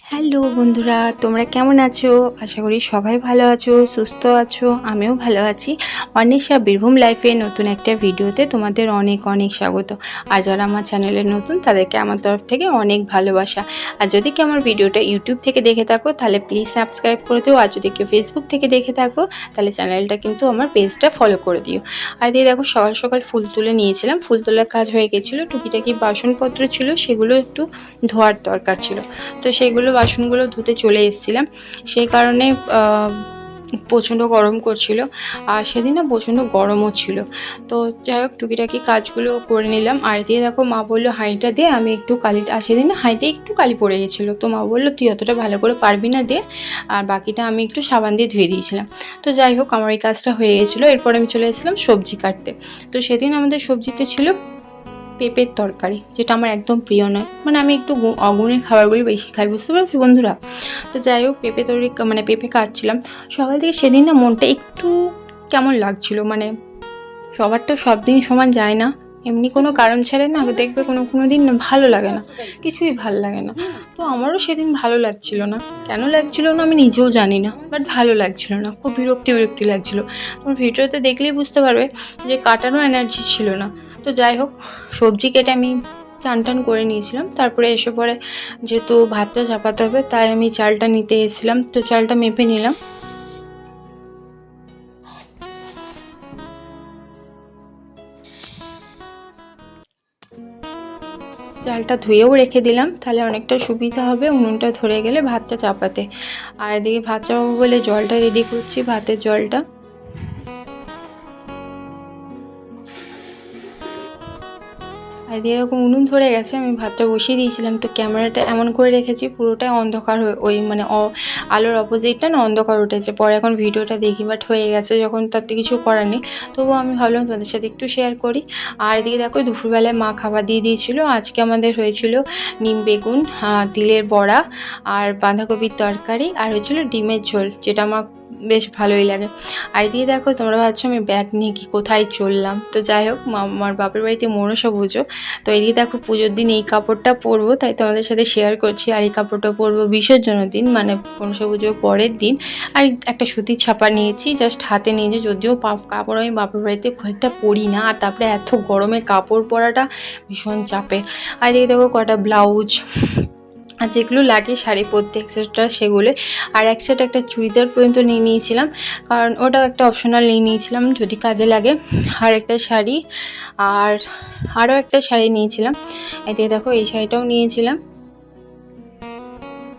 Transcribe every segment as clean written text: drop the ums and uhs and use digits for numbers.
Hello বন্ধুরা, তোমরা কেমন আছো? আশা করি সবাই ভালো আছো, সুস্থ আছো। আমিও ভালো আছি। অনিশা বীরভূম লাইফে নতুন একটা ভিডিওতে তোমাদের অনেক অনেক স্বাগত। আর যারা আমার চ্যানেলে নতুন তাদেরকে আমার তরফ থেকে অনেক ভালোবাসা। আর যদি কি আমার ভিডিওটা ইউটিউব থেকে দেখে থাকো তাহলে প্লিজ সাবস্ক্রাইব করে দিও। আর যদি কেউ ফেসবুক থেকে দেখে থাকো তাহলে চ্যানেলটা কিন্তু আমার পেজটা ফলো করে দিও। আর দিয়ে দেখো সকাল সকাল ফুল তুলে নিয়েছিলাম, ফুল তোলার কাজ হয়ে গেছিলো। টুকিটাকি বাসনপত্র ছিল, সেগুলো একটু ধোয়ার দরকার ছিল। তো সেগুলো বাসনগুলো ধুতে চলে এসেছিলাম। সেই কারণে প্রচণ্ড গরম করছিল, আর সেদিন না প্রচণ্ড গরমও ছিল। তো যাই হোক টুকিটাকি কাজগুলো করে নিলাম। আর দিয়ে দেখো মা বললো হাঁড়িটা দে, আমি একটু কালি, আর সেদিন না হাঁড়িতে একটু কালি পড়ে গেছিলো। তো মা বললো তুই অতটা ভালো করে পারবি না, দে। আর বাকিটা আমি একটু সাবান দিয়ে ধুয়ে দিয়েছিলাম। তো যাই হোক আমার এই কাজটা হয়ে গেছিলো। এরপর আমি চলে এসেছিলাম সবজি কাটতে। তো সেদিন আমাদের সবজিতে ছিল পেঁপের তরকারি, যেটা আমার একদম প্রিয় নয়। মানে আমি একটু অগুণের খাবারগুলি বেশি খাই, বুঝতে পারছি বন্ধুরা। তো যাই হোক পেঁপে কাটছিলাম সকাল থেকে। সেদিন না মনটা একটু কেমন লাগছিল, মানে সবার তো সব দিন সমান যায় না। এমনি কোনো কারণ ছাড়া না দেখবে কোনো দিন না ভালো লাগে না, কিছুই ভালো লাগে না। তো আমারও সেদিন ভালো লাগছিল না। কেন লাগছিল না আমি নিজেও জানি না, বাট ভালো লাগছিল না, খুব বিরক্তি লাগছিল। তোমার ভিডিওতে দেখলেই বুঝতে পারবে যে কাটারও এনার্জি ছিল না। তো যাই হোক সবজি কেটে আমি চান করে নিয়েছিলাম। তারপরে এসে পরে যেহেতু ভাতটা চাপাতে হবে তাই আমি চালটা নিতে এসেছিলাম। তো চালটা মেপে নিলাম। চালটা ধুয়েও রেখে দিলাম, তাহলে অনেকটা সুবিধা হবে উনুনটা ধরে গেলে ভাতটা চাপাতে। আর এদিকে ভাত চাপাবো বলে জলটা রেডি করছি, ভাতের জলটা। আর দিয়ে এরকম উনুন ধরে গেছে, আমি ভাতটা বসিয়ে দিয়েছিলাম। তো ক্যামেরাটা এমন করে রেখেছি পুরোটাই অন্ধকার হয়ে, ওই মানে আলোর অপোজিটটা না অন্ধকার উঠেছে। পরে এখন ভিডিওটা দেখি, বাট হয়ে গেছে যখন, তাতে কিছু করার নেই। তবুও আমি ভাবলাম তোমাদের সাথে একটু শেয়ার করি। আর এদিকে দেখো দুপুরবেলায় মা খাবার দিয়ে দিয়েছিল। আজকে আমাদের হয়েছিল নিম বেগুন, তিলের বড়া, আর বাঁধাকপির তরকারি, আর হয়েছিল ডিমের ঝোল, যেটা আমার বেশ ভালোই লাগে। আর দিয়ে দেখো তোমরা ভাবছো আমি ব্যাগ নিয়ে কি কোথায় চললাম। তো যাই হোক আমার বাপের বাড়িতে মনসা পুজো। তো এদিকে দেখো পুজোর দিন এই কাপড়টা পরবো, তাই তোমাদের সাথে শেয়ার করছি। আর এই কাপড়টা পরবো বিসর্জনের দিন, মানে মনসা পুজোর পরের দিন। আর একটা সুতির ছাপা নিয়েছি, জাস্ট হাতে নিয়েছি। যদিও কাপড় আমি বাপের বাড়িতে খুব একটা পরি না, আর তারপরে এত গরমে কাপড় পরাটা ভীষণ চাপের। আর এই দেখো কটা ব্লাউজ আর যেগুলো লাগে শাড়ি পরতে এক্সেট্রা সেগুলো। আর একসাথে একটা চুড়িদার পর্যন্ত নিয়ে নিয়েছিলাম, কারণ ওটাও একটা অপশনাল নিয়ে নিয়েছিলাম যদি কাজে লাগে। আর একটা শাড়ি, আর আরও একটা শাড়ি নিয়েছিলাম। এতে দেখো এই শাড়িটাও নিয়েছিলাম।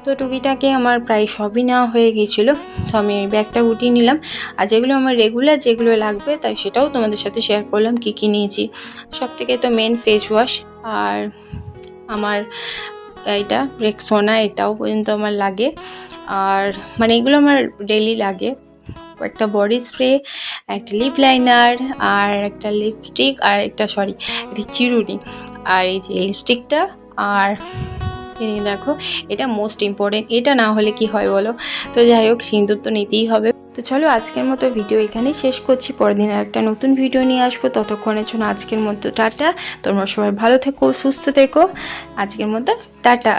তো টুকিটাকে আমার প্রায় সবই নেওয়া হয়ে গিয়েছিলো। তো আমি এই ব্যাগটা গুটিয়ে নিলাম। আর যেগুলো আমার রেগুলার যেগুলো লাগবে তাই সেটাও তোমাদের সাথে শেয়ার করলাম কী কী নিয়েছি। সব থেকে তো মেন ফেস ওয়াশ, আর আমার এটা রেক্সোনা, এটাও পর্যন্ত আমার লাগে। আর মানে এগুলো আমার ডেইলি লাগে। একটা বডি স্প্রে, একটা লিপ লাইনার, আর একটা লিপস্টিক, আর একটা এটা চিরুনি, আর এই যে লিপস্টিকটা। আর দেখো এটা মোস্ট ইম্পর্টেন্ট, এটা না হলে কি হয় বলো। তো যাই হোক সিঁদুর তো নিতেই হবে। তো চলো আজকের মতো ভিডিও এখানেই শেষ করছি। পরের দিন আর একটা নতুন ভিডিও নিয়ে আসবো। ততক্ষণের জন্য আজকের মতো টাটা। তোমরা সবাই ভালো থেকো, সুস্থ থেকো। আজকের মতো টাটা।